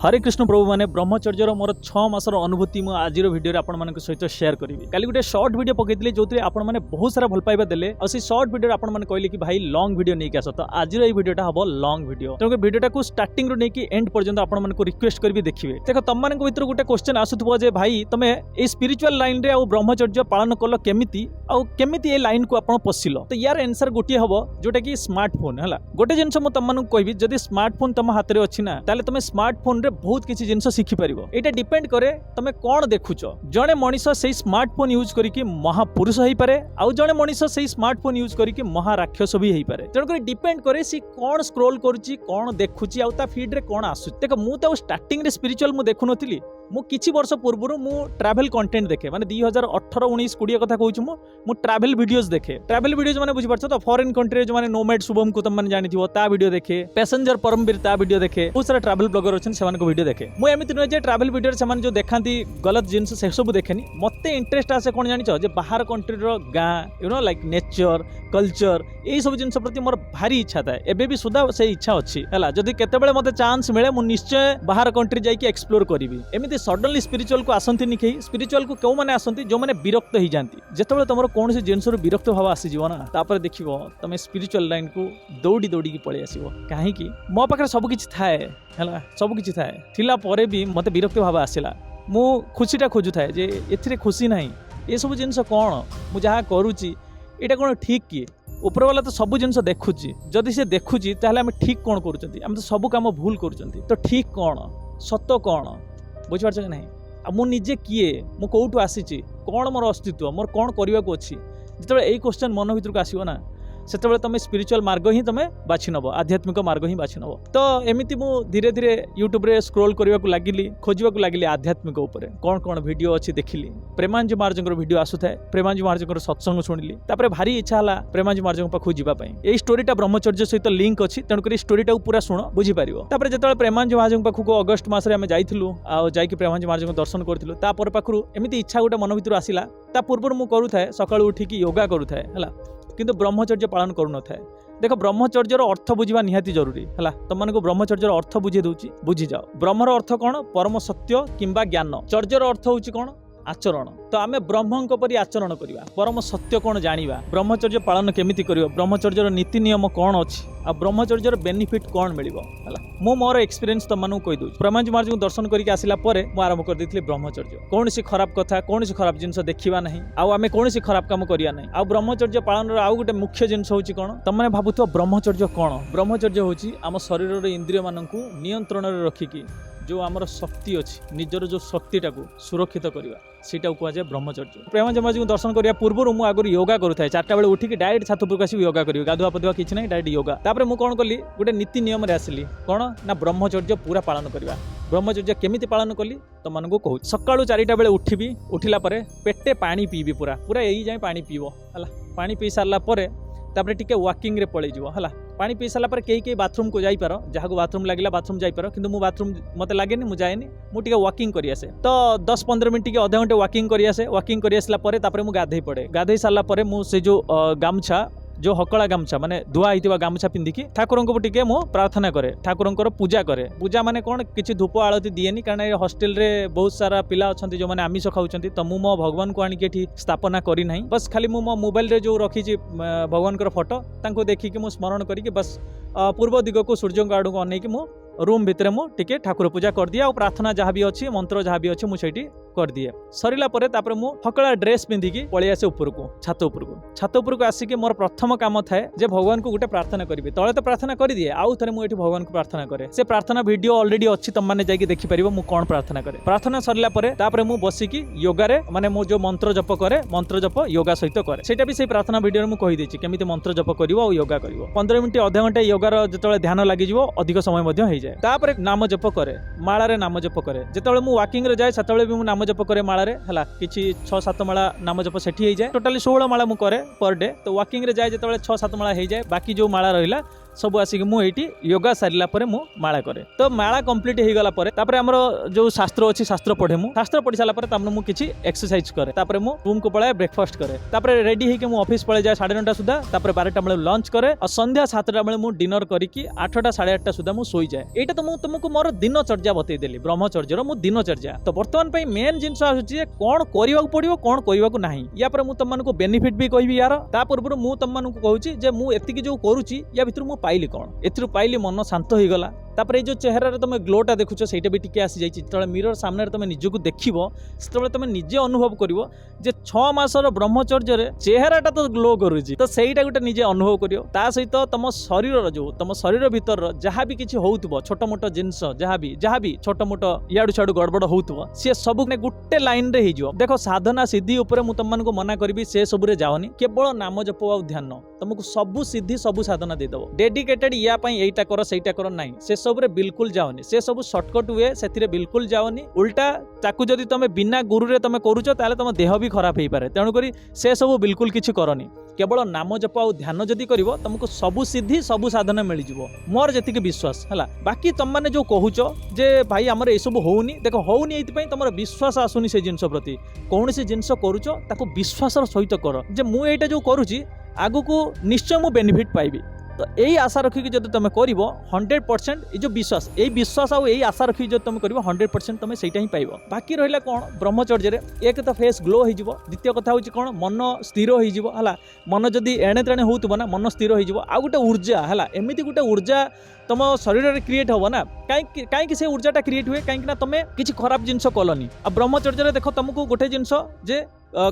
हरे कृष्ण प्रभु माने ब्रह्मचर्यर मोर 6 मासर अनुभूति मु आज वीडियो आपण मान सहित शेयर करी। काली गोटे शॉर्ट वीडियो पकईली जो आपण मैंने बहुत सारा भल पाइबा देले और शॉर्ट वीडियो आपण मैंने कहले कि भाई लॉन्ग वीडियो नहीं आस तो आज वीडियोटा हम लॉन्ग वीडियो तेणु वीडियोटा को स्टार्टिंग रू नहीं एंड पर्यंत आपण मानक रिक्वेस्ट करी देखिए। देखो तुम मान भर गोटे क्वेश्चन आसुथबो जे भाई तुम ए स्पिरिचुअल लाइन रे आ ब्रह्मचर्य पालन कल केमिति आ केमिति ए लाइन को आपण पसिल तो यार आंसर गोटे हबो जोटा कि स्मार्टफोन है गोटे जिनस मु तुम मानक कहबी जदि स्मार्टफोन तुम हाथ में अच्छी ना ताले तुम स्मार्टफोन रे बहुत किसी जिनस शिखि पारिबो। एटा डिपेंड करे तुम कौन देखुच। जड़े मनीष से स्मार्टफोन यूज करिकि महापुरुष हो पारे आउ जड़े मनीष से स्मार्टफोन यूज करिकि महाराक्षस भी हो पारे। तेणुक डिपेंड करे सी कौन स्क्रोल करुच्ची कौन देखुची आउ ता फीड रे कौन आसु। देख मु तो स्टार्टिंग रे स्पिरिचुअल मु देखु नथिली मु किछि वर्ष पूर्व मु ट्रैवल कंटेंट देखे माने 2018 19 20 कथा कहूछु मु ट्रैवल वीडियोस देखे। ट्रैवल वीडियोस माने बुझि परछ तो फॉरेन कंट्री जो माने नोमैड शुभम को तुम माने जानिथिबो ता वीडियो देखे। पैसेंजर परमवीर ता वीडियो देखे। बहुत सारा ट्रैवल ब्लॉगर अछन सेमान को वीडियो देखे। मु एमिति न जे ट्रैवल वीडियो सेमान जो देखांती गलत जिंस से सब देखेनी मते इंटरेस्ट आसे कोन जानिछ जे बाहर कंट्री रो गां you know like nature culture एई सब जिंस प्रति मोर भारी इच्छा था। एबे भी सुधा से इच्छा अछि हला जदी केतेबेले मते चांस मिले मु निश्चय बाहर कंट्री जाई के एक्सप्लोर करिवि। एमिति सडनली स्पिरिचुअल को आसंती निखे स्पिरिचुअल को क्यों माने आसंती जो माने विरक्त हो जाती जेतेबेले तुमरो कोन से जिंस रो विरक्त भाव आसी जीव ना तापर देखिबो तमे स्पिरिचुअल लाइन को दौड़ी दौड़ी की पळे आसीबो। काहे कि मो पाखरे सब किछि थाए हला सब किछि थाए थिला परे भी मते विरक्त भाव आसिला मु खुशीटा खोजु थाए जे एथिरे खुशी नाही ए सब जिंस कोन मु जहा करूची एटा कोन ठीक कि ऊपर वाला तो सब जिन देखुची जदि से देखुची ताहले हम ठीक कौन करूचंती हम तो सब काम भूल करूचंती तो ठीक कौन सत कौन बुझ पारछ कि नहीं आ मु निजे किए मु कोठु आसीची कौन मोर अस्तित्व मोर कौन करबा को अछि जेतबे एई क्वेश्चन मन भीतर को आसीबो ना सेतबे तुम स्पिरिचुअल मार्ग ही तुम बाछि नबो आध्यात्मिक मार्ग ही बाछि नबो। तो एमिति मु धीरे धीरे यूट्यूब रे स्क्रोल करबा को लागिली खोजबा को लागिली आध्यात्मिक ऊपर कौन कौन वीडियो अछि देखिली। प्रेमांजु महाराजंकर वीडियो आसुथाय प्रेमांजु महाराजंकर सत्संग सुनिली तापर भारी इच्छा हला प्रेमांजु महाराजंक पाखु जिबा पई। एई स्टोरीटा ब्रह्मचर्य सहित लिंक अछि तेणु करी स्टोरीटा पूरा सुनो बुझी पारिबो। तापर जेतबे प्रेमांजु महाराजंक पाखु को अगस्त मास रे हम जाइथिलु आ जाइकि प्रेमांजु महाराजंक दर्शन करथिलु तापर पाखरु एमिति इच्छा गोटे मन भीतर आसिला ता पूर्व मु करूथाय सकाळु उठी कि योगा करूथाय हला किंतु ब्रह्मचर्य पालन करू नथाय। देख ब्रह्मचर्यर अर्थ बुझा निहाती जरूरी है तुम मन को ब्रह्मचर्यर अर्थ बुझे दूची बुझी जाओ। ब्रह्मर अर्थ कौन परम सत्य किंबा ज्ञान चर्यर अर्थ होची कौन आचरण तो आमे ब्रह्मंक परि आचरण करिवा परम सत्य कौन जानिबा ब्रह्मचर्य पालन केमिति करियो ब्रह्मचर्यर नीति नियम कौन अछि आ ब्रह्मचर्यर बेनिफिट कौन मिलिबो हला मो मोर एक्सपीरियंस तुम मानू कहि दूची। प्रेमांजु महाराज को दर्शन करके आसिला परे मु आरंभ कर देथिली ब्रह्मचर्य कौन सी खराब कथा कौन सी खराब जिंस देखिबा नहीं आ आमे कौन सी खराब काम करिया नहीं आ ब्रह्मचर्य पालन रो आउ गोटे मुख्य जिंस होची कौन तुम माने भाबुथो ब्रह्मचर्य कौन ब्रह्मचर्य होची आम शरीर रो इंद्रिय माननकु नियंत्रण रे रखिकी जो आमर शक्ति अच्छी निजर जो शक्तिटा को सुरक्षित करवा सीटा कहुए ब्रह्मचर्य। प्रेमांजु महाराज को दर्शन करने पूर्व मुझे आगुरी योगा करूए 4टा बेले उठिक डायरेक्ट छात उपरक आसी योगा करी गाधुआ पधुआ किसी ना डायरेक्ट योगा तापर मुझे कौन कली गोटे नीति नियम आसिली कौन ना ब्रह्मचर्य पूरा पालन करवा। ब्रह्मचर्य केमिति पालन कली तुम मानक कहूँ सकाळू 4टा बेले उठिबी उठिला परे पेटे पानी पीबी पूरा पूरा यही जाए पानी पीब है पानी पी सारा पर तापर टिके वॉकिंग रे पळै जीवो हला पानी पी सारा पर कई बाथरूम को जाई पारो जहाँ को बाथरूम लगिला बाथरूम जाई पारो किंतु मु बाथरूम मते लागेनी मु जाएनी मु टिके वॉकिंग करि आसे तो 10-15 मिनिट टिके आधा घंटे वॉकिंग करि आसला परे तापर मु गाधै पड़े गाधै सारा परे मु से जो गामछा जो हकड़ा गामछा माने धुआ होइतिबा गामछा पिंधिकी ठाकुरंको टिके मु प्रार्थना करे ठाकुरंकर पूजा करे। पूजा माने कोन किछि धूप आळती दिएनी कारण ए हॉस्टल रे बहुत सारा पिला अछंती जो माने आमिष खाउछंती तो मु मो भगवान को आनी के एठी स्थापना करी नाही बस खाली मु मो मोबाइल रे जो रखी छी भगवानकर फोटो तांको देखि के मु स्मरण करी के बस पूर्व दिग को सूर्य को आडू अनै के मु रूम भितर मु टिके ठाकुर पूजा कर दिया और प्रार्थना जहाँ भी अच्छी मंत्र जहाँ भी अच्छी मुझे कर दिए सरिला परे तापर मु हकड़ा ड्रेस पिंधिकी पळै आसे उपरको छात उपरको आसिके मोर प्रथम काम थाए जे भगवान को गोटे प्रार्थना करी तले तो प्रार्थना कर दिए आउ थे मुझे भगवान को प्रार्थना करे से प्रार्थना वीडियो ऑलरेडी अच्छी तुम मैंने जाकि देखि परिबो मु कोन प्रार्थना करे। प्रार्थना सरिला परे तापर मु बसिकी योगा रे माने मु जो मंत्र जप करे मंत्र जप योगा सहित करे सेटा भी से प्रार्थना वीडियो मु कहि देछि केमिति मंत्र जप करिवो और योगा करिवो 15 मिनिट आधा घंटे योगार जेतले ध्यान लागि जिवो अधिक समय मध्ये होई जाय तापर नाम जप करे माला रे नाम जप करे जेतले मु वॉकिंग रे जाय सेतले भी मु नाम जप करे माला रे हला किछि 6-7 माला नाम जप सेठी हो जाए टोटाली 16 माला मु करे पर डे तो वॉकिंग रे जाए जेतले 6-7 माला हो जाए बाकी जो माला रहिला सब आसिक मु एठी योगा सारिला परे मु माला करे तो माला कंप्लीट हे गला परे तापरे हमर जो शास्त्र अछि शास्त्र पढे मु शास्त्र पढी साला परे तापरे मु किछि एक्सरसाइज करे तापरे मु रूम को पळाय ब्रेकफास्ट करे तापरे रेडी हे के मु ऑफिस पळे जाय 9:30 सुधा तापरे 12टा बेले लंच करे और संध्या 7टा बेले मु डिनर करी कि 8टा 8:30 सुधा मु सोई जाय एटा तो मु तुमको मोर दिनचर्या बतै देली ब्रह्मचर्य रो मु दिनचर्या तो वर्तमान पई मेन जिंस आछि जे कोन करिवा पड़िबो कोन करिवा को नाही या पर मु तमन को बेनिफिट भी कहबी यार ता पूर्व मु तमन को कहूची जे मु एतिकी जो करूची या भितर मु पाइली कोन एथरु पाइली मन शांत होई गला तापर जो चेहरा तुम ग्लोटा देखुच से भी टी आसी जाए मिरर सामने तुम निजक देख से तुम निजे अनुभव कर 6 मासर ब्रह्मचर्य चेहराटा तो ग्लो करुच्ची तो सहीटा गोटे निजे अनुभव कर सहित तुम शरीर जो तुम शरीर भीतर जहाँ भी किसी हो छोट मोट जिनस जहाँ भी छोट मोट इाड़ू छाड़ू गड़बड़ हो सी सब गोटे लाइन रे हो देख साधना सिद्धि उपर मु तुमको मना करी से सब जाओनी केवल नाम जप आ ध्यान तुमको सबू सिद्धि सबू साधना देदेव डेडिकेटेड या यहीटा कर सहीटा कर ना से सब बिल्कुल जाओनी से सब शॉर्टकट हुए से बिल्कुल जाओनी उल्टा ताकू जदि तुम बिना गुरु रे तुम करूच ताले तुम देह भी खराब हो पारे तेणुक से सब बिल्कुल किसी करनी केवल नाम जप आ ध्यान जदि करिवो तुमको सबू सिद्धि सबू साधना मिल जिवो मोर जतिक विश्वास हला बाकी तुम माने जो कहूच जे भाई हमर ए सब होउनी देखो होउनी एति पई तुमर विश्वास आसुनी से जिंस प्रति कौन से जिंस करूच ताको विश्वासर सहित कर जे मु एटा जो करूची आगु को निश्चय मु बेनिफिट पाइबी तो यही आशा रखिक जब तुम कर 100% जो विश्वास यही विश्वास आउ यही आशा रखिक जब तुम कर 100% तुम सहीटा ही पाइब बाकी रहा कौन ब्रह्मचर्य एक तो फेस ग्लो हो द्वितीय कथा हूँ कौन मन स्थिर होगा मन जदि एणे तेणे हो ना मन स्थिर हो आउ गोटे ऊर्जा है एमती गोटे ऊर्जा तुम शरीर में क्रिएट हम ना कहीं से ऊर्जाटा क्रिएट हुए कहीं तुम किसी खराब जिनस कलनी आ ब्रह्मचर्य देख तुमको गोटे जिनस जे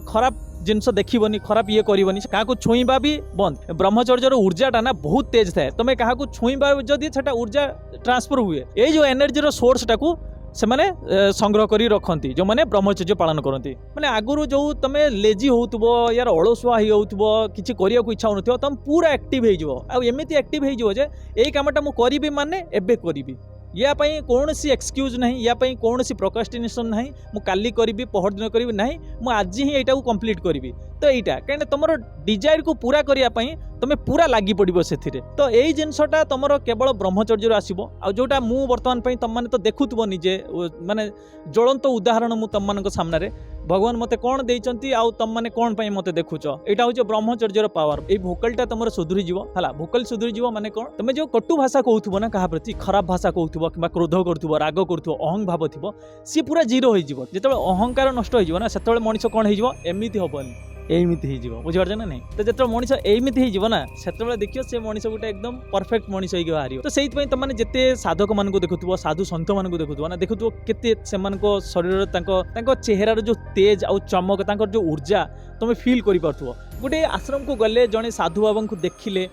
खराब जिनस देखनी खराब ये करनी क्या छुईबा भी बंद ब्रह्मचर्य ऊर्जाटा ना बहुत तेज थाए तुम क्या छुईबा जदि से ऊर्जा ट्रांसफर हुए ये जो एनर्जी सोर्स टाकू से माने संग्रह करी रखती जो माने ब्रह्मचर्य पालन करती माने आगुरु जो तुम लेजी होउतबो यार अलसुआ ही होउतबो किछि करिया को इच्छा होनथियो तुम पूरा एक्टिव हे जिवो आ एमिति एक्टिव हे जिवो जे एई कामटा मु करिबी माने एबे करिबी या पई कोनोसी एक्सक्यूज नहीं या पई कोनोसी प्रोक्रास्टिनेशन नहीं मु काली करिबी पहर दिन करिबी नहीं मु आज ही एटा को कंप्लीट करिबी तो एटा कहने तुमरो डिजायर को पूरा करिया पई तुम पूरा लागी पड़ो से तो यही जिनसटा तुम केवल ब्रह्मचर्य आसब आ जोटा मु वर्तमान पई तुम माने तो देखुथबो निजे माने ज्वलंत उदाहरण मु तुम मानक सामने भगवान मते कौन देइचंती आ तुम माने कौन पई मते देखुच एटा होचे ब्रह्मचर्यर पावर ए भोकलटा तुमर सुधरी जीवो हला भोकल सुधरी जीवो माने कौन तुम जो कटु भाषा कहउथबो ना कहा प्रति खराब भाषा कहउथबो किबा क्रोध करथबो राग करथबो अहं भाव थिबो सी पूरा जीरो होई जीवो जेतबे अहंकार नष्ट होई जीवो ना सेतबे मनुष्य कौन होई जीवो एमिति होबनी एमिति हो बुझिपार ना नहीं तो जो मनीष एमिति हो ना से देखियो से मनीष गोटे एकदम परफेक्ट मनीष होगी बाहर तो से तुमने जिते साधक मान देखुव साधु सन्थ मान देखुव ना देखुव केते शरीर चेहरार जो तेज आउ चमक जो ऊर्जा तुम फिल कर गोटे आश्रम को गले जड़े साधु बाबा को देखिले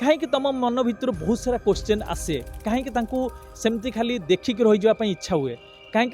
कहीं तुम मन भर बहुत सारा क्वेश्चन आसे कहीं सेमती खाली देखिक रही इच्छा हुए कहीं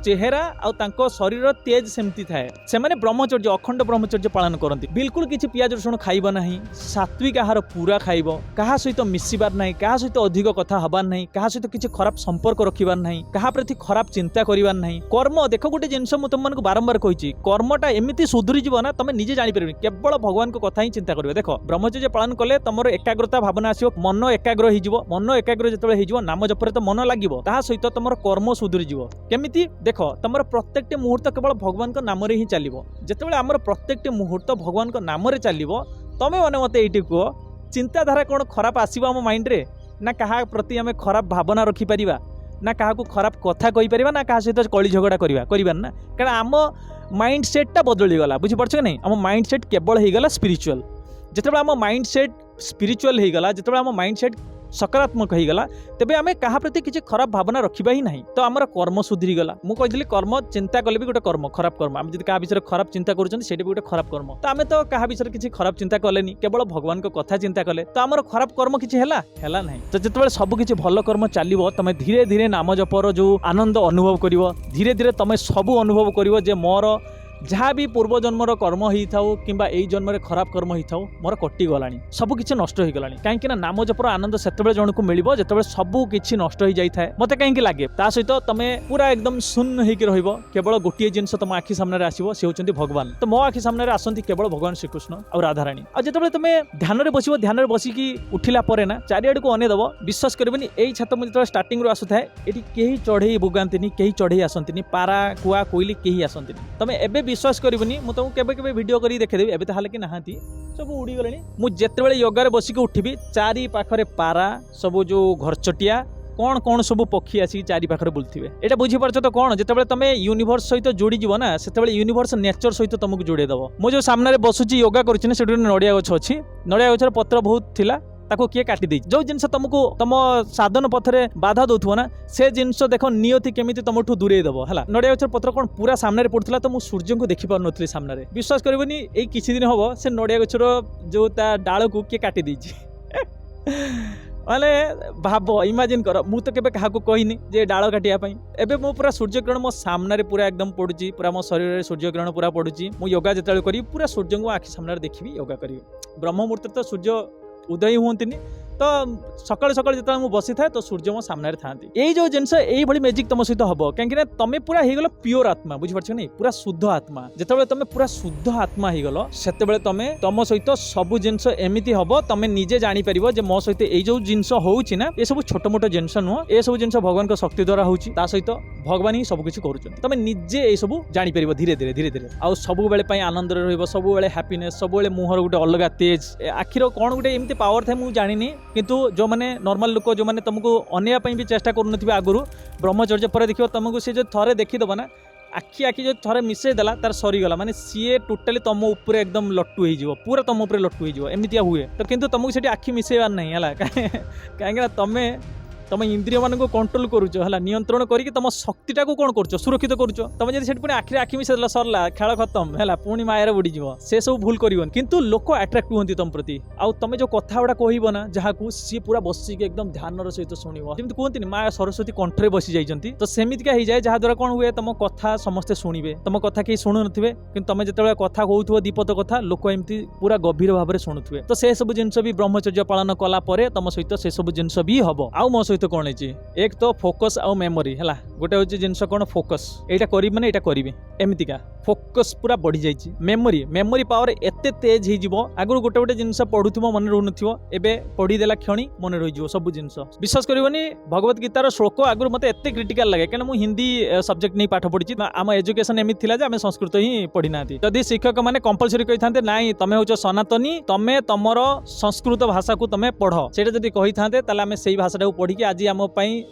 चेहरा आ शरीर तेज सेमती थाए से माने ब्रह्मचर्य अखंड ब्रह्मचर्य पालन करती बिल्कुल किसी पियाज रसुण खाइब ना सात्विक आहार पूरा खाइब क्या सहित मिसिबार ना क्या सहित अधिक कथा हबार ना क्या सहित किसी खराब संपर्क रखिबार ना क्या प्रति खराब चिंता करिबार ना कर्म देख गोटे जिनस तुमको बारंबार कही कर्मटा एमती सुधरी जीव ना तुम निजे जानी पारे केवल भगवान को कथा ही चिंता कर देख ब्रह्मचर्य पालन कले तुम एकाग्रता भावना आसो मन एकाग्र हो मन एकाग्र जो नाम जपरे तो मन लगे सहित तुम कर्म सुधरी केमिति देख तुम प्रत्येक मुहूर्त केवल भगवान को नाम ही चलो जिते आमर प्रत्येक मुहूर्त भगवान को नाम चलो तमें मैंने मत ये कह चिंताधारा कौन खराब आसो आम माइंड रे ना क्या प्रति आम खराब भावना रखिपर ना क्या खराब कथा कहीपर ना क्या सहित कली झगड़ा कर ना कारण आम माइंड सेटा बदलीगला बुझीपार कि नहीं आम माइंड सेट केवल होगला स्पिरिचुअल जिते आम माइंड सेट स्पिरिचुअल होगला जिते आम माइंड सेट सकारात्मक होगला तेबे आमे कहा प्रति किसी खराब भावना रखिबा ही नहीं तो आमर कर्म सुधरी गला मु कहिली कर्म चिंता कले भी गोटे कर्म खराब कर्म आम जदि कहा विषय खराब चिंता करूछन सेटा भी गोटे खराब कर्म तो आमे तो कहा विषय किसी खराब चिंता कलेनी केवल भगवान को कथा चिंता कले तो आमर खराब कर्म किसी हैला नहीं तो जिते सब किसी भल कर्म चलिबो तमे धीरे धीरे नाम जपर जो आनंद अनुभव करिवो धीरे धीरे तमे सब अनुभव करिवो जे मोर जहाँ भी पूर्व जन्मर कर्म ही थाउ किंबा एई जन्म खराब कर्म ही थाउ मोर कटि गलानी सब किछि नष्ट हो गलानी काहेकि ना नाम जपर आनंद सेतबेले जणको मिलिबो जेतबेले सब किछि नष्ट हो जाई थाए मते काहेकि लागे ता सहित तमे पूरा एकदम शून्य हेकि रहिबो केवल गोटिए जिंस तम आखि सामने आसीबो से होचंती भगवान तो मो आखि सामने आसंती केवल भगवान श्री कृष्ण और राधा रानी आ जेतबेले तमे ध्यान रे बसिबो ध्यान रे बसिकी उठिला परे ना चारियाड को अने दबो विश्वास करबेनी एई छात म जेतबेले स्टार्टिंग रो आसुथाए एटी केही चढ़ई बुगांतिनी केही चढ़ई आसंतिनी पारा कुआ कोइली केही आसंतिनी तमे एबे विश्वास करबेनी मु तुमको केबे केबे वीडियो करी देखे देबी एबे ताहाले कि नाहांती सब उड़ी गलेनी मु जेतेबेले योगा रे बसिकी उठिबी चारि पाखरे पारा सब जो घरचटिया कौन कौन सब पक्षी आसी चारि पाखरे बुलथिबे एटा बुझी परछ तो कोन जेतेबेले तमे यूनिवर्स सहित जोड़ी जीवो ना सेतेबेले यूनिवर्स नेचर सहित तुमको जोड़े दबो मु जो सामने रे बसुची योगा करछि ना सेठी नडिया गछ अछि नडिया गछर पत्र बहुत थिला ताको किए काटी दे जो जिनस तुमको तुम साधन पथरे बाधा दउथुव ना से जिनस देखो नियति केमिति तुमठु दूरे दबो हला नडिया गछर पत्र कोन पूरा सामने रे पड़थला तो मु सूर्य को देखि पार नथली सामने रे विश्वास करबनी एई किछि दिन हबो से नडिया गछर जो ता डाळ को किए काटी देछि माने भाब इमेजिन कर मु तो केबे काहा को कहिनी जे डाळ काटिया पई एबे मो पूरा सूर्य किरण मो सामने रे पूरा एकदम पडुची पूरा मो शरीर रे सूर्य किरण पूरा पडुची मु योगा जेतळे करी पूरा सूर्य को आखि सामने रे देखिबी योगा करी ब्रह्म मुहूर्त तो सूर्य उदय हुंतिनी तो सकाल सकाल जेतବେଳେ मु बसी थाए तो सूर्य मो सामने रे थांती एई जो जिंस एई भली मैजिक तम सहित हबो काहेकि ना तमे पूरा हे गेलो प्योर आत्मा बुझि परछ नै पूरा शुद्ध आत्मा जेतବେଳେ तमे पूरा शुद्ध आत्मा हे गेलो सेतेबेले तमे तम सहित सब जिंस एमिति हबो तमे निजे जानि परिबो जे मो सहित एई जो जिंस होउची ना ए सब छोट मोट जिंस नुह ए सब जिंस भगवान को शक्ति द्वारा होउची ता सहित भगवान ही सब किछि करूछन तमे निजे ए सब जानि परिबो धीरे धीरे आ सब बेले पई आनंद रे रहइबो सब बेले हैप्पीनेस सब बेले मुहर गुटे अलगा तेज आखिर कोन गुटे एमिति पावर थाए मु जानिनी किंतु जो माने नॉर्मल लोक जो माने तुमको अनिया पई भी चेष्टा करूनथिबे आगुरु ब्रह्मचर्य पर देखिबो तुमको से जो थरे देखि दबो ना आखि जो थरे मिसे देला तार सरी गला माने सीए टोटली तम ऊपर एकदम लट्टू हे जिवो पूरा तम ऊपर लट्टू हे जिवो एमितिया हुए तो किंतु तुमको सेठी आखि मिसेबार नहीं हला काहेकि ना तमे तुम इंद्रिय मान कंट्रोल करुच है नियंत्रण करके तुम शक्तिटा को कौन कर सुरक्षित करुच तुम जब पुणी आखिरी आखि मिसे सरला खेल खत्म है पुणी मायर बुड़ी से सब भूल कर किंतु लोक अट्राक्ट हुए तुम प्रति आउ तुम जो कथा गुड़ा कह ना जहाँ सी पूरा बसिक एकदम ध्यान सहित शुणव जमी कहते माँ सरस्वती कंठरे बसी जाइए तो सेमितिका हो जाए जहाँ द्वारा कौन हुए तुम कथा समस्ते शुणे तुम कथा कहीं शुणु थे कि तुम जो कथा कहू दीपद कथा लोक एमती पूरा गभीर भाव में शुणुवे तो से सब जिन भी ब्रह्मचर्य पालन कला तुम सहित से सब जिन भी हम आउ मो सहित कौन है एक तो फोकस आउ मेमोरी है गोटे हूँ जिनस कौन फोकस एटा करी माने एटा करी एमतीका फोकस पूरा बढ़ी जाइए मेमोरी मेमोरी पावर एते तेज हो आगु गोटे गोटे जिनस पढ़ुव मन रोन एबे पढ़ीदेला क्षणी मन रही सब जिनस विश्वास करबनी भगवत गीतार श्लोक आगु मत एते क्रिटिकल लगे कहीं मुझे हिंदी सब्जेक्ट नहीं पाठ पढ़ी आम एजुकेशन एमती था आम संस्कृत ही पढ़ी ना जदि शिक्षक मैंने कंपलसरी कही था नाई तुम हूँ सनातनी तुम तुमर संस्कृत भाषा को तुम पढ़ से जब कही था आम से भाषा पढ़ी आज आम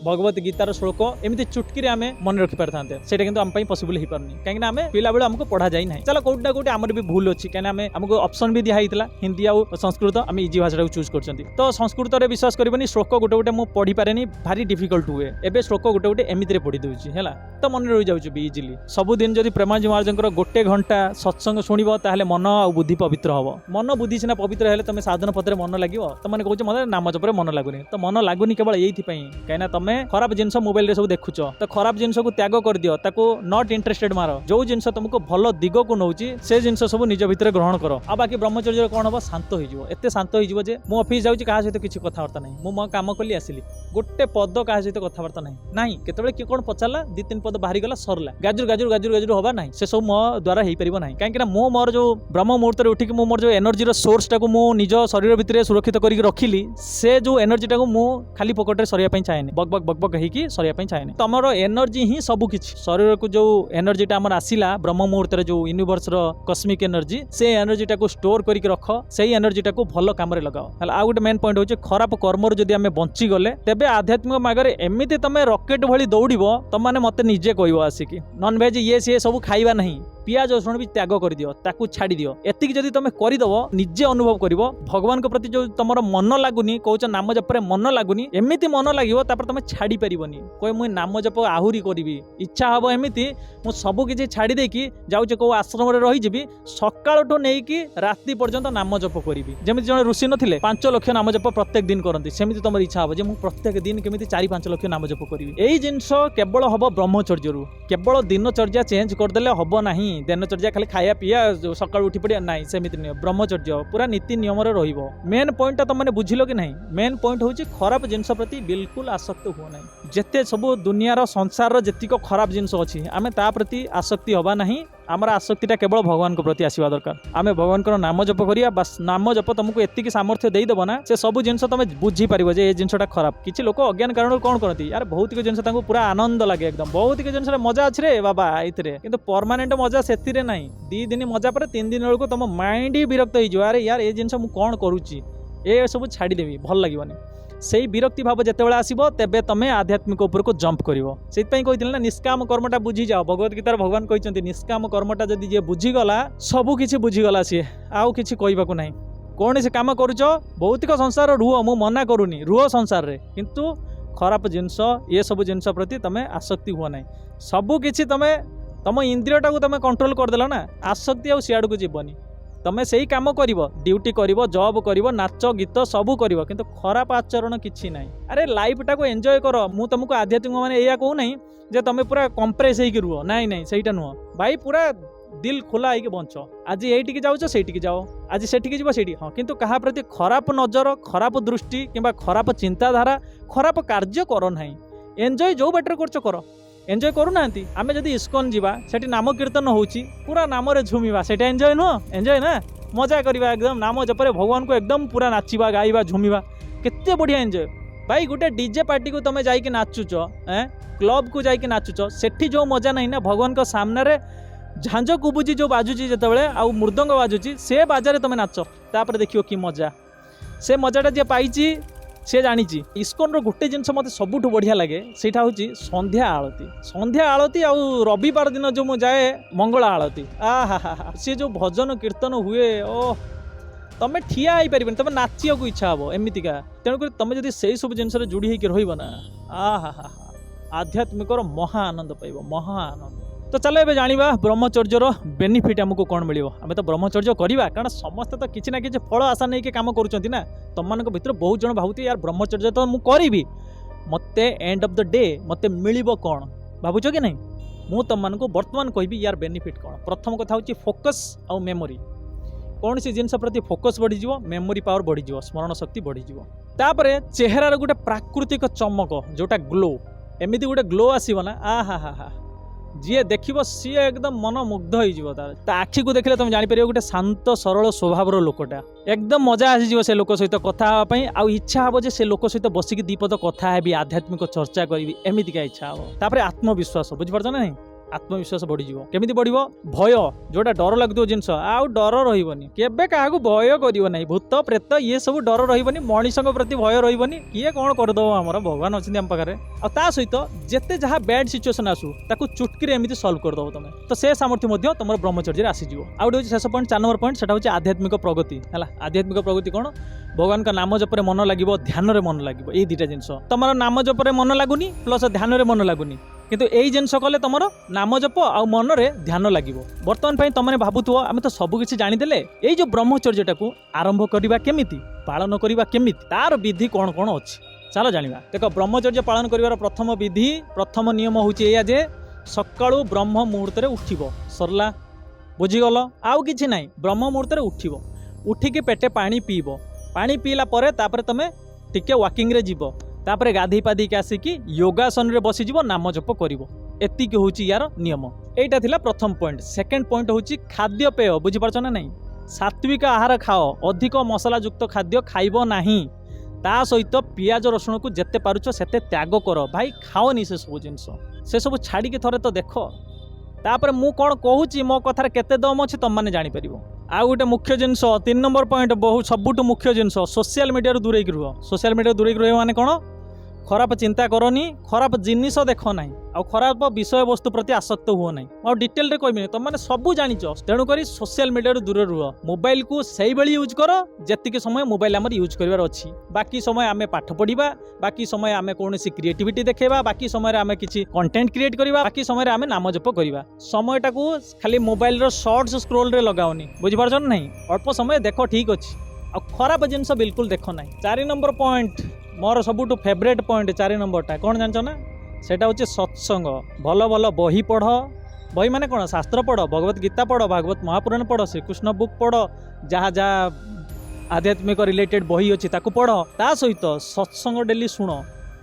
भगवत गीतार श्लोक एमती चुटकी आम मन रखी पारि था किंतु आम पॉसिबल हो पारनी कहीं आम पिला बेलू आमको पढ़ा जाए ना चलो कौट ना कौट आमर भी भूल अच्छी कहीं आमको ऑप्शन भी दिखाई हिंदी आउ संस्कृत आम इजी भाषा को चूज कर तो संस्कृत में विश्वास करबनी श्लोक गोटे गोटे मुझे पढ़ी पारे भारी डिफिकल्ट हुए एबे श्लोक गोटे गोटे एमती पढ़ी दूसरी है तो मन रही जाऊँ भी इजिली सबुदिन जब प्रेमाजी महाराज गोटे घंटा सत्संग शुणव ताहले मन आ बुद्धि पवित्र हम मन बुद्धि सीना पवित्र है तुम साधन पथरे मन लगे तो मैंने कौच मतलब नाम जपर मन लगुनि तो मन लगुनि केवल यही कहीं तुम खराब जिनस मोबाइल रे सब देखुच तो खराब जिनस को त्याग कर दियो ताको नॉट इंटरेस्टेड मार जो जिनस तुमको भल दिग को नौची से जिनस सब निज भितर ग्रहण कर आ बाकी ब्रह्मचर्य कौन हम शांत हो एते शांत हो जे मु ऑफिस जाऊँ क्या सहित किसी कथबार्ता नहीं मु मो काम कली आसिली गोटे पद क्या सहित कथबार्ता नहीं केतबेले किए कौन पचारा दी तीन पद बाहरी गला सरला गाजुर गाजुर गाजुर गाजुर हवा नहीं से सब मो द्वारा हो पार ना कहीं मो मोर जो ब्रह्म मुहूर्त उठिक मोर जो एनर्जी सोर्स टाक मु निज शरीर भितर सुरक्षित करके रखिली से जो एनर्जी टाक मु खाली पकेट सरिया चाहे बक बक बक बक होगी सरिया चाहे तुमर एनर्जी ही सब किछि शरीर को जो एनर्जी टा आसिला ब्रह्म मुहूर्त जो यूनिवर्स कस्मिक एनर्जी से एनर्जी टाक स्टोर करके रख से एनर्जी टाक भल काम लगाओ आ गोटे मेन पॉइंट होचे खराब कर्म जदि आमे बंची गले तेबे आध्यात्मिक मार्गरे एमिति तमे रॉकेट भली दौड़िबो तम माने मते निजे कहबो आसिकी नॉन वेज ये सी सब खाइबा नहीं पियाज रसुण भी त्याग कर दियो ताकू छाड़ी दियो एतिक जदि तुम करदेव निजे अनुभव कर भगवान को प्रति जो तुम मन लगुनि कौच नाम जपरे मन लगुनि एमिति मन लगे तुम छाड़ी पारिबनी कोई मुझे नाम जप आहुरी करी इच्छा हम एमती मुझे सब किसी छाड़ी देकी जाऊँ कौ आश्रम रही सकाळठू नहीं राति पर्यंत नाम जप करी जमी जन ऋषि नथिले 5 लाख नाम जप प्रत्येक दिन करती सेमती तुम इच्छा हम मुझे प्रत्येक दिन केमी 4-5 लाख नाम जप करी यही जिनस केवल हम ब्रह्मचर्य केवल दिनचर्या चेंज करदे हम ना दिनचर्या खाली खाया पिया सकाळ उठी पड़िया ना सेमिति नुह ब्रह्मचर्य पूरा नीति नियम रहिबो मेन पॉइंट तुम मैंने बुझिल कि नहीं मेन पॉइंट हूँ खराब जिनस प्रति बिल्कुल आसक्त हुआ ना जिते सब दुनियार संसार जेतिक खराब जिनस अच्छी आम ता प्रति आसक्ति हवा नहीं आमर आसक्तिटा केवल भगवान प्रति आसवा दरकार आम भगवान नाम जप करिया बस नाम जप तुमको एतिक सामर्थ्य देदेव ना से सब जिन तुम बुझीपार जे जिनटा खराब किसी लोक अज्ञान कारण कौन करती यार भौतिक जिन पूरा आनंद लगे एकदम भौतिक जिन मजा अच्छे रे बाबा ये किंतु परमानेंट मजा से ना 2 दिन मजा पर 3 दिन बेलू तुम माइंड ही विरक्त हो अरे यार ये जिन कौन करुच्ची ये सब छाड़देवी भल लगे से विरक्ति भाव जितेबाला आसो तेबे तुम आध्यात्मिक उपर को जंप कर से ना निष्काम कर्मटा बुझी जाओ भगवत गीतार भगवान कहते निष्काम कर्मटा जदि जी बुझीगला सबू किसी बुझीगला सी आउ किसी कहवाक ना कौन से कम करुच भौतिक संसार रुह मु मना करूनी रुह संसार रे किंतु खराब जिनस ये सब जिनस प्रति तुम आसक्ति हुआ ना सबू किसी तुम इंद्रियटा को तुम कंट्रोल करदेल ना आसक्ति आ सियाड़ को जीवनी तुम से ही कम कर ड्यूटी कर जॉब कर नाच गीत सबू कर किंतु खराब आचरण किसी ना अरे लाइफटा को एंजॉय कर मु तुमको आध्यात्मिक मैंने या कहूँ ना जे तुम पूरा कंप्रेस होकर रुह नाई नाई सहीटा नुह भाई पूरा दिल खोला होगी बंच आज ये जाऊच से जाओ आज से जी हाँ किंतु कहा प्रति खराब नजर खराब दृष्टि कि खराब चिंताधारा खराब कार्य कर ना एंजॉय जो बेटर कर एंजॉय करूना आम जब इस्कन जावा से नाम कीर्तन होची पूरा नाम झुमिवा से एंजॉय नुह एंजॉय ना मजा करवा एकदम नाम जपरे भगवान को एकदम पूरा नाचिबा गाइबा झुमिबा केते बढ़िया एंजॉय भाई गोटे डीजे पार्टी को तुम जाइए नाचुच क्लब को जाइए नाचुच सेठी जो मजा नहीं ना भगवान को सामने झांझ कुबुची जो बाजुची जितेबाला आउ मृदंग बाजुची से बाजारे तुम नाच तापर देखियो कि मजा से मजाटा जी पाई से जानी इस्कन गोटे जिनस मत सबुठ बढ़िया लगे सेटा हूँ संध्या आलती आउ रविवार दिन जो मुझे जाए मंगला आलती आहा सी जो भजन कीर्तन हुए ओ तुम ठिया हो पार तुम नाचिया को इच्छा हम एमतीका तेणुक तुम जब से सब जिनस जोड़ी होकर ना आहा आध्यात्मिक महा आनंद पाइब महा आनंद तो चलो ये जाना ब्रह्मचर्यर बेनिफिट आमको कौन मिले आम तो ब्रह्मचर्य करवा कारण समस्ते तो किसी ना कि फल आशा नहीं कम कर तुम मान भर बहुत जन भावती यार ब्रह्मचर्य तो मुझे करी मत एंड ऑफ द डे मत मिल कौन भावुच कि नहीं मु तुम मान बर्तमान कहि यार बेनिफिट कौन प्रथम कथा हूँ फोकस आउ मेमोरी कौन सी जिनस प्रति फोकस बढ़ी मेमोरी पावर बढ़ी स्मरण शक्ति बढ़ी तापर चेहरार गोटे प्राकृतिक चमक जोटा ग्लो एमती गोटे ग्लो आसो ना आहा जी देख सी एकदम मन मुग्ध हो आखि को देखले तुम जापर गोटे शांत सरल स्वभाव लोकटा एकदम मजा आसीज से लोक सहित कथा आउ इच्छा हे से लोक सहित बसिक दीपद कथा है आध्यात्मिक चर्चा करी एमतीका इच्छा हम तापर आत्मविश्वास बुझीपार ना नहीं आत्मविश्वास बढ़ी केमी बढ़ भय जोटा डर लगुव जिनस आउ डर रही केबे क्या भय कर भूत प्रेत ये सब डर रही मनीष प्रति भय रही किए कौन करदे आमर भगवान अच्छे आम पाखे आ सहित जिते जहाँ बैड सिचुएसन आसू ताकू चुटकी एमती सल्व करदे तुम तो से सामर्थ्य तुम ब्रह्मचर्य आसीज आउ गोटे शेष पॉइंट 4 नंबर पॉइंट से आध्यात्मिक प्रगति है आध्यात्मिक प्रगति कौन भगवान का नाम जपरे मन लगे ध्यान रे मन लगे ये 2टा जिनस तुम नाम जपरे मन लगुनि प्लस ध्यान रे मन लगुनि किंतु यही जिनस कले तुम नाम जप आ मन रे ध्यान लगे बर्तमान तुमने भावुव आम तो सबकि जानीदे ये जो ब्रह्मचर्यटा को आरंभ करवा केमिति पालन करवा केमिति तार विधि कौन कौन अच्छी चलो जाना देख ब्रह्मचर्य पालन कर प्रथम विधि प्रथम नियम हूँ या जे सकाळू ब्रह्म मुहूर्त उठिब सरला बुझीगल आउ कि ना ब्रह्म मुहूर्त उठिब उठिकी पेटे पानी पीब पानी पीला परे तापर तमे टिके वाकिंग रे जीव तापर गाधी पादी के आसिकी योगासन रे बसी जीव नाम जप करिवो एतिक होची यार नियम एटा थिला प्रथम पॉइंट सेकंड पॉइंट होची खाद्य पेय बुझी पारछ ना नहीं सात्विक आहार खाओ अधिक मसला युक्त खाद्य खाइबो नाही ता सहित पियाज रसुण को जेते पारुछ सेते त्याग कर भाई खाओनी से सब जिनस से सब छाड़ी के थरे तो देख तापर मु कौन कहूँ मो कथार केते दम अच्छे तुम मैंने जापर आउ गोटे मुख्य जिनस 3 नंबर पॉइंट बहुत सबुठ मुख्य जिनस सोशल मीडिया दूरे रुह सोशल मीडिया दूरे रह माने कौन खराब चिंता करनी खराब जिनिस देख ना आ खराब विषय वस्तु प्रति आसक्त हुआ ना और डिटेल रे कहबी तुम मैंने सब जानिच तेणुक सोशल मीडिया दूर रुह मोबाइल को से यूज कर जी समय मोबाइल आम यूज करार अच्छी बाकी समय आम पाठ पढ़ा बाकी समय आम कौन क्रिएटिविटी देखा बाकी समय आम किसी कंटेंट क्रिएट करवा बाकी समय आम नाम जप करवा समयटा को खाली मोबाइल शॉर्ट्स स्क्रोल रे लगाओनी बुझीपार ना अल्प समय देख ठीक अच्छे आ खराब जिनस बिल्कुल देख ना 4 नंबर पॉइंट मोर सबुठ फेवरेट पॉइंट 4 नंबरटा कौन जान ना सेटा हूँ सत्संग भल भल बही पढ़ बही माने कौन शास्त्र पढ़ भगवत गीता पढ़ भागवत महापुराण पढ़ श्रीकृष्ण बुक पढ़ जहाँ जहाँ आध्यात्मिक रिलेटेड बही अच्छी ताकू पढ़ ता सहित सत्संग डेली शुण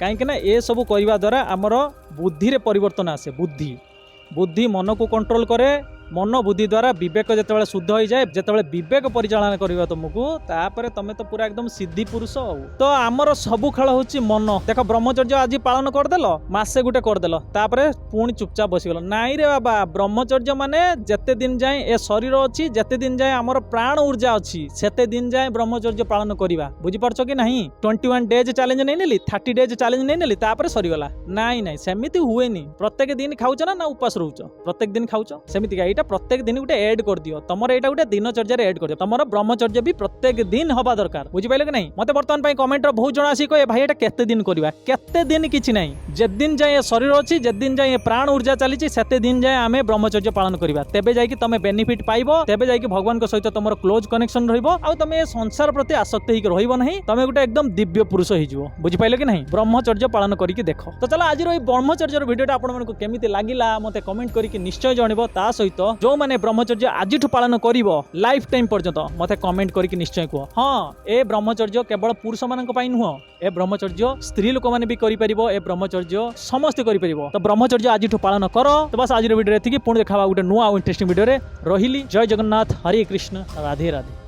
कहीं ना ये सब करने द्वारा आमर बुद्धि रे परिवर्तन आसे बुद्धि मन को कंट्रोल करे मन बुद्धि द्वारा विवेक जिते शुद्ध हो जाए जिते विवेक परिचालन करवा तुमको तापर तुम तो पूरा एकदम सिद्धि पुरुष हो। तो आमर सबू खेल हूँ मन देख ब्रह्मचर्य आज पालन करदेल मसे गुटे करदेल तापर पुणी चुपचाप बसीगल नाई रे बाबा ब्रह्मचर्य माने जेते दिन जाए ए शरीर अच्छी जेते दिन जाए आमर प्राण ऊर्जा अच्छी सेते दिन जाए ब्रह्मचर्य पालन करवा बुझीपार कि नहीं 21 डेज चैलेंज नहीं नेली 30 डेज चैलेंज नहीं नेली तापर सरीगला नाई नाई सेमिति हुएनी प्रत्येक दिन खाऊच ना उपास रोच प्रत्येक दिन खाऊच सेमिति प्रत्येक दिन गोटे ऐड कर दियो तमर एटा गोटे दिनचर्या ऐड कर दियो तमर ब्रह्मचर्य भी प्रत्येक दिन हवा दरकार बुझी पाइले कि नहीं मते वर्तमान पई कमेंट रो बहुत जण आसी कहे भाई एटा केते दिन करबा केते दिन किछि नहीं जे दिन जाए शरीर अछि जे दिन जाए प्राण ऊर्जा चली सेते दिन जाए आमे ब्रह्मचर्य पालन करबा तेबे जाई कि तमे बेनिफिट पाइबो तेबे जाई कि भगवान को सहित तमर क्लोज कनेक्शन रहइबो आ तमे संसार प्रति आसक्त होई रहइबो नहीं तमे गोटे एकदम दिव्य पुरुष होई जिवो बुझी पाइले कि नहीं ब्रह्मचर्य पालन करी कि देखो। तो चलो आज रो ब्रह्मचर्य वीडियोटा आपण मानको केमिति लागिला मते कमेंट करी कि निश्चय जणिबो ता सहित जो माने ब्रह्मचर्य आज पालन करिवो लाइफ टाइम पर्यंत मते कमेंट करी निश्चय कह हाँ ए ब्रह्मचर्य केवल पुरुष मान नुह ए ब्रह्मचर्य स्त्री लोक मैंने भी करिपरिबो ए ब्रह्मचर्य समस्ते करिपरिबो। तो ब्रह्मचर्य आज पालन कर। तो बस आज वीडियो एतिकी पुणी देखा गोटे नुआ इंटरेस्टिंग वीडियो रे रहिली। जय जगन्नाथ हरे कृष्ण राधे राधे।